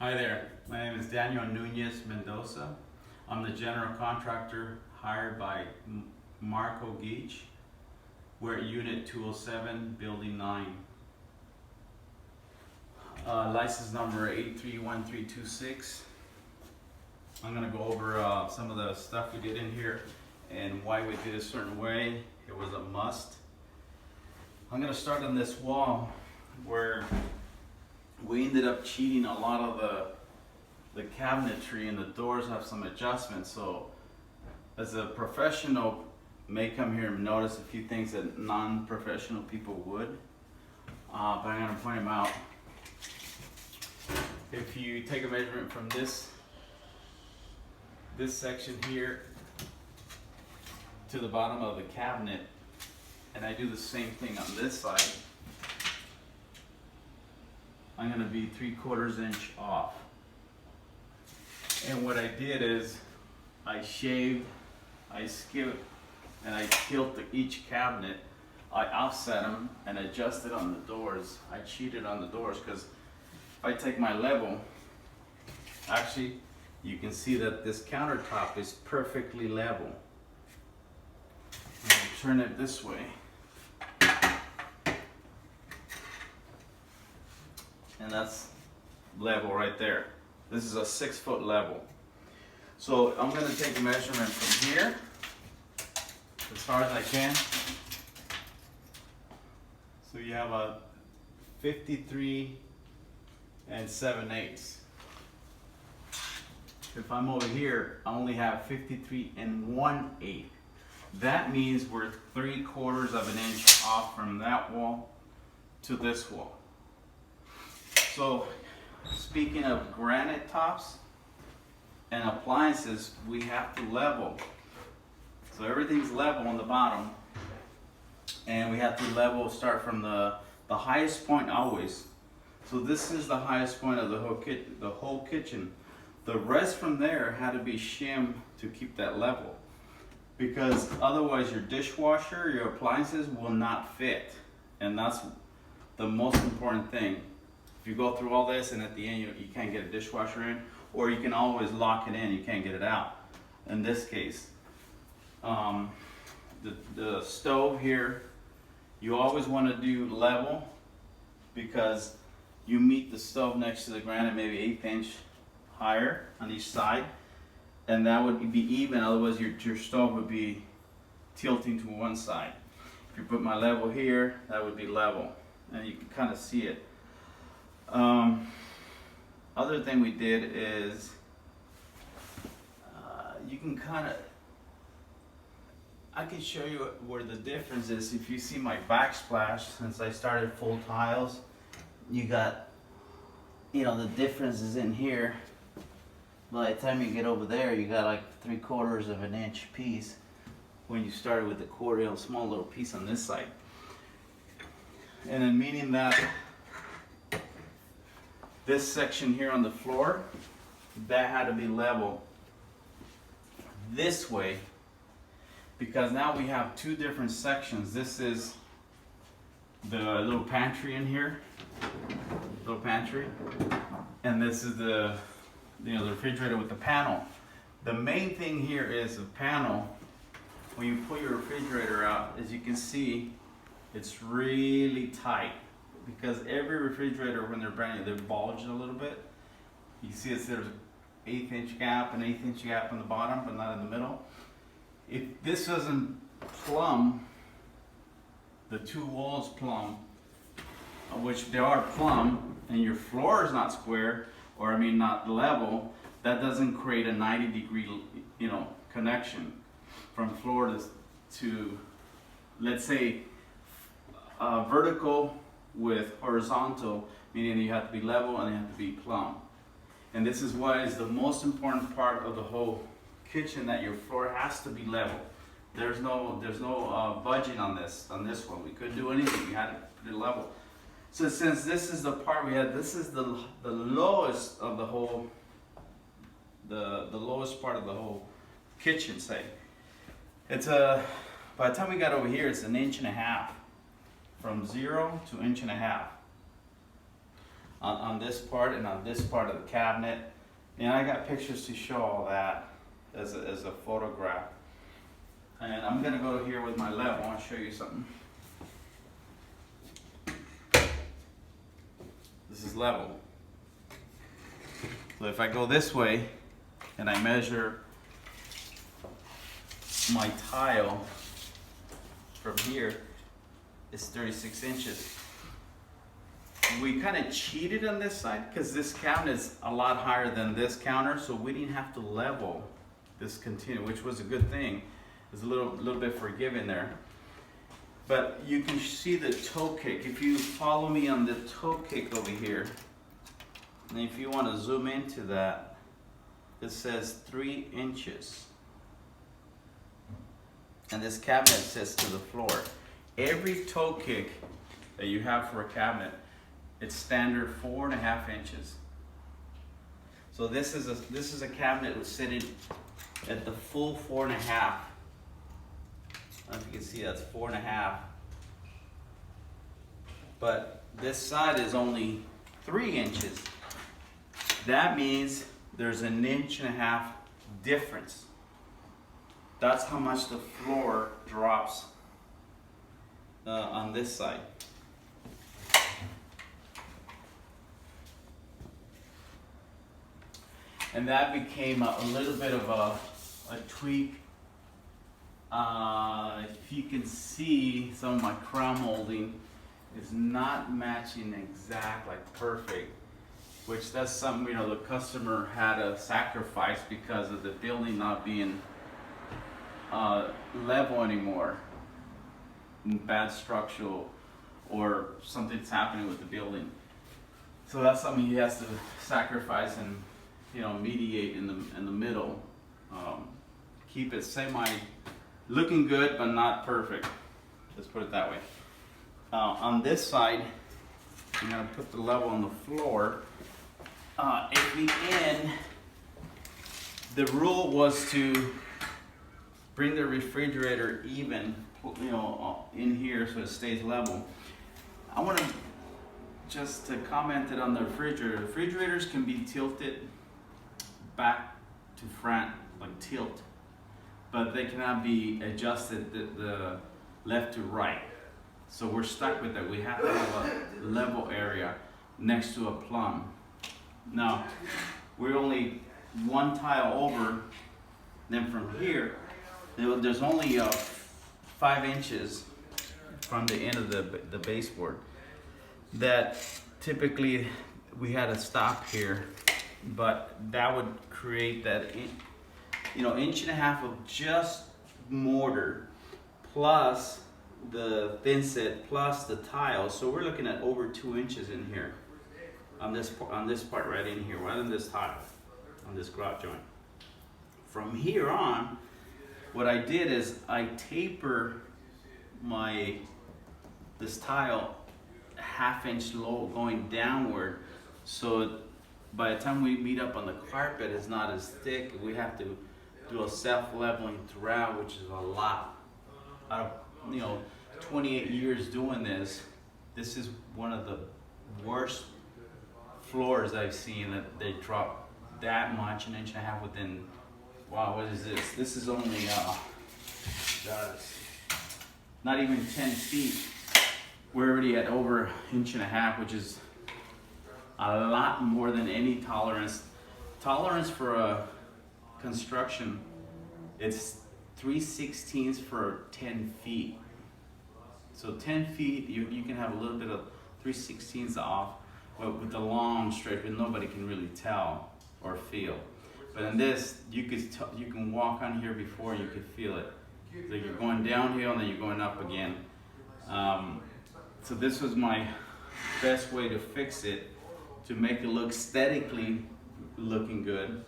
Hi there, my name is Daniel Nunez Mendoza. I'm the general contractor hired by Marco Geach. We're at Unit 207, Building 9. License number 831326. I'm going to go over some of the stuff we did in here and why we did a certain way. It was a must. I'm going to start on this wall where we ended up cheating a lot of the cabinetry, and the doors have some adjustments. So as a professional may come here and notice a few things that non-professional people would, but I'm going to point them out. If you take a measurement from this section here to the bottom of the cabinet, and I do the same thing on this side, I'm going to be 3/4 inch off. And what I did is I shaved, I skipped, and I tilt each cabinet. I offset them and adjusted on the doors. I cheated on the doors because if I take my level, actually you can see that this countertop is perfectly level. I'll turn it this way. And that's level right there. This is a 6-foot level. So I'm going to take a measurement from here as far as I can. So you have a 53 7/8. If I'm over here, I only have 53 1/8. That means we're 3/4 of an inch off from that wall to this wall. So, speaking of granite tops and appliances, we have to level. So everything's level on the bottom, and we have to level, start from the highest point always. So this is the highest point of the whole kitchen. The rest from there had to be shimmed to keep that level, because otherwise your dishwasher, your appliances will not fit, and that's the most important thing. If you go through all this and at the end you can't get a dishwasher in, or you can always lock it in, you can't get it out. In this case, the stove here, you always want to do level, because you meet the stove next to the granite maybe 1/8 inch higher on each side, and that would be even. Otherwise your stove would be tilting to one side. If you put my level here, that would be level, and you can kind of see it. Other thing we did is you can kind of, I can show you where the difference is. If you see my backsplash, since I started full tiles, you got, the difference is in here. By the time you get over there, you got like 3/4 of an inch piece when you started with the quarter, small little piece on this side. And then meaning that this section here on the floor, that had to be level this way, because now we have two different sections. This is the little pantry in here, and this is the the refrigerator with the panel. The main thing here is the panel. When you pull your refrigerator out, as you can see, it's really tight, because every refrigerator, when they're brand new, they're bulged a little bit. You see there's an 1/8 inch gap, an 1/8 inch gap on the bottom, but not in the middle. If this doesn't plumb, the two walls plumb, which they are plumb, and your floor is not square, or not level, that doesn't create a 90-degree, connection from floor to, let's say, vertical with horizontal, meaning you have to be level and you have to be plumb. And this is what is the most important part of the whole kitchen, that your floor has to be level. There's no budging on this one. We couldn't do anything. We had to put it level. So since this is the part this is the lowest of the whole, the lowest part of the whole kitchen, say. It's by the time we got over here, it's 1.5 inches from 0 to 1.5 inches. on this part and on this part of the cabinet. And I got pictures to show all that as a photograph. And I'm gonna go here with my level and show you something. This is level. So if I go this way and I measure my tile from here, it's 36 inches. We kind of cheated on this side because this cabinet is a lot higher than this counter, so we didn't have to level this continuum, which was a good thing. It's a little bit forgiving there. But you can see the toe kick. If you follow me on the toe kick over here, and if you want to zoom into that, it says 3 inches. And this cabinet sits to the floor. Every toe kick that you have for a cabinet, it's standard 4.5 inches. So this is a cabinet that's sitting at the full 4.5. I don't know if you can see that's 4.5. But this side is only 3 inches. That means there's 1.5 inches difference. That's how much the floor drops on this side. And that became a little bit of a tweak. If you can see, some of my crown molding is not matching exact, like perfect, which that's something, you know, the customer had to sacrifice because of the building not being level anymore, bad structural, or something's happening with the building. So that's something he has to sacrifice and, you know, mediate in the middle. Keep it semi looking good but not perfect. Let's put it that way. On this side, I'm gonna put the level on the floor. At the end, the rule was to bring the refrigerator even, you know, in here so it stays level. I want to just comment on the refrigerator. Refrigerators can be tilted back to front, like tilt, but they cannot be adjusted the left to right. So we're stuck with that. We have to have a level area next to a plumb. Now, we're only one tile over. Then from here, there's only 5 inches from the end of the baseboard. That typically we had to stop here, but that would create that, you know, 1.5 inches of just mortar, plus the thin set, plus the tile. So we're looking at over 2 inches in here, on this part right in here, right on this tile, on this grout joint. From here on, what I did is I taper this tile 1/2 inch low going downward, so by the time we meet up on the carpet, it's not as thick. We have to do a self-leveling throughout, which is a lot. Out of, you know, 28 years doing this, this is one of the worst floors I've seen that they drop that much, 1.5 inches within. Wow, what is this? This is only not even 10 feet. We're already at over 1.5 inches, which is a lot more than any tolerance. Tolerance for a construction, it's 3/16 for 10 feet. So 10 feet, you can have a little bit of 3/16 off, but with the long straight, but nobody can really tell or feel. But in this, you can walk on here before you could feel it. So you're going downhill and then you're going up again. So this was my best way to fix it, to make it look aesthetically looking good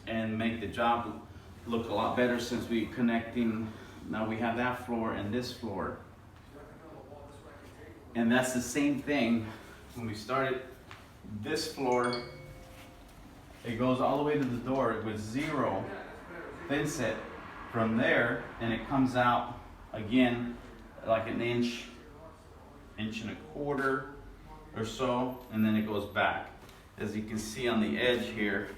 and make the job look a lot better, since we're connecting. Now we have that floor and this floor. And that's the same thing when we started this floor. It goes all the way to the door with 0 thin set from there, and it comes out again like 1.25 inches, or so, and then it goes back. As you can see on the edge here,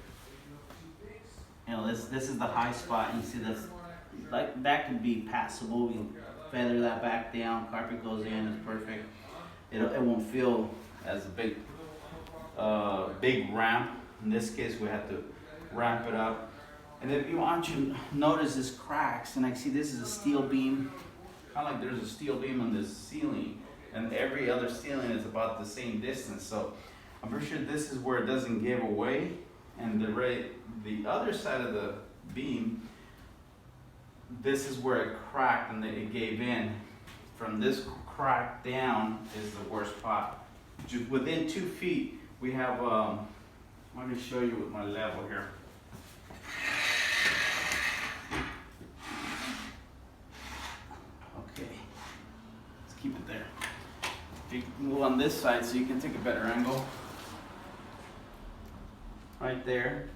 you know, this is the high spot, and you see this, like, that could be passable. You feather that back down, carpet goes in, it's perfect. It won't feel as a big ramp. In this case, we have to ramp it up. And if you want to notice this cracks, and I see this is a steel beam, kind of like there's a steel beam on this ceiling, and every other ceiling is about the same distance. So I'm pretty sure this is where it doesn't give away, and the other side of the beam, this is where it cracked and it gave in. From this crack down is the worst spot. Just within 2 feet, we have, let me show you with my level here. Okay, let's keep it there. If you move on this side so you can take a better angle. Right there,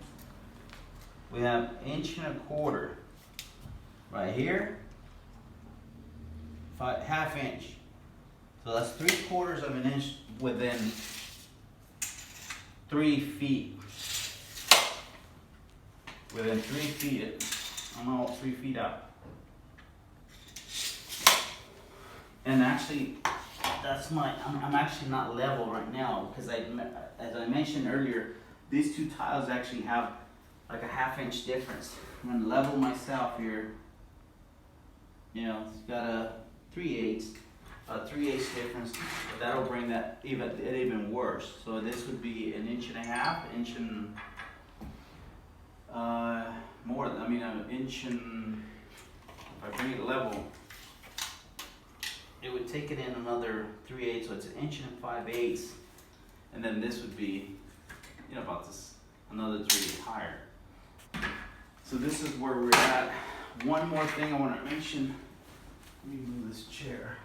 we have 1.25 inches. Right here, 1/2 inch. So that's 3/4 of an inch within 3 feet. Within 3 feet, I'm all 3 feet out. And actually, that's I'm actually not level right now, because as I mentioned earlier, these two tiles actually have like a 1/2 inch difference. I'm gonna level myself here. You know, it's got a 3/8 difference. That'll bring that even worse. So this would be 1.5 inches, more than, an inch and, if I bring it level, it would take it in another 3/8, so it's 1 5/8, and then this would be, about this, another 3 higher. So this is where we're at. One more thing I want to mention. Let me move this chair.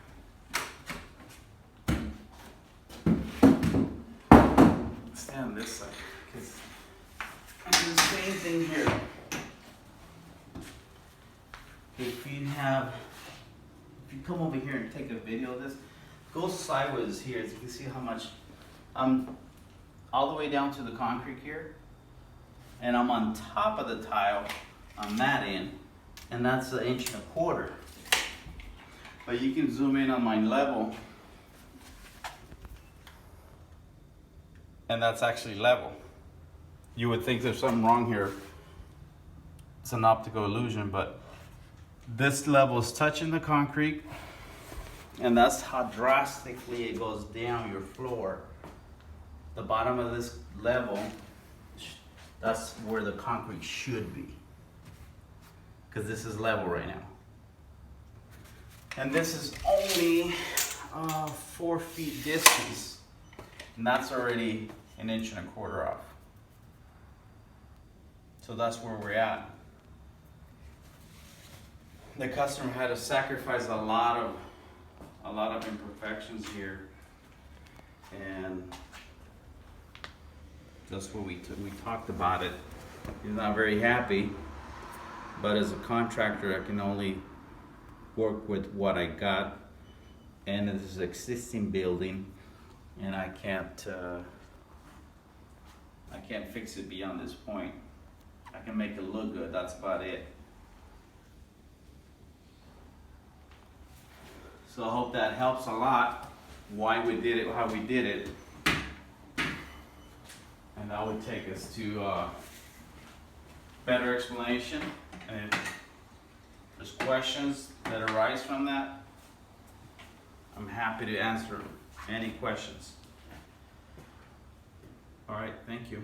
Stand on this side, because I do the same thing here. If you come over here and take a video of this, go sideways here, so you can see how much I'm all the way down to the concrete here, and I'm on top of the tile on that end, and that's 1.25 inches. But you can zoom in on my level, and that's actually level. You would think there's something wrong here. It's an optical illusion, but this level is touching the concrete, and that's how drastically it goes down your floor. The bottom of this level, that's where the concrete should be, because this is level right now. And this is only 4 feet distance, and that's already 1.25 inches off. So that's where we're at. The customer had to sacrifice a lot of imperfections here, and that's what we talked about it. He's not very happy, but as a contractor, I can only work with what I got, and this is existing building, and I can't fix it beyond this point. I can make it look good, that's about it. So I hope that helps a lot, why we did it, how we did it. And that would take us to better explanation. And if there's questions that arise from that, I'm happy to answer any questions. All right, thank you.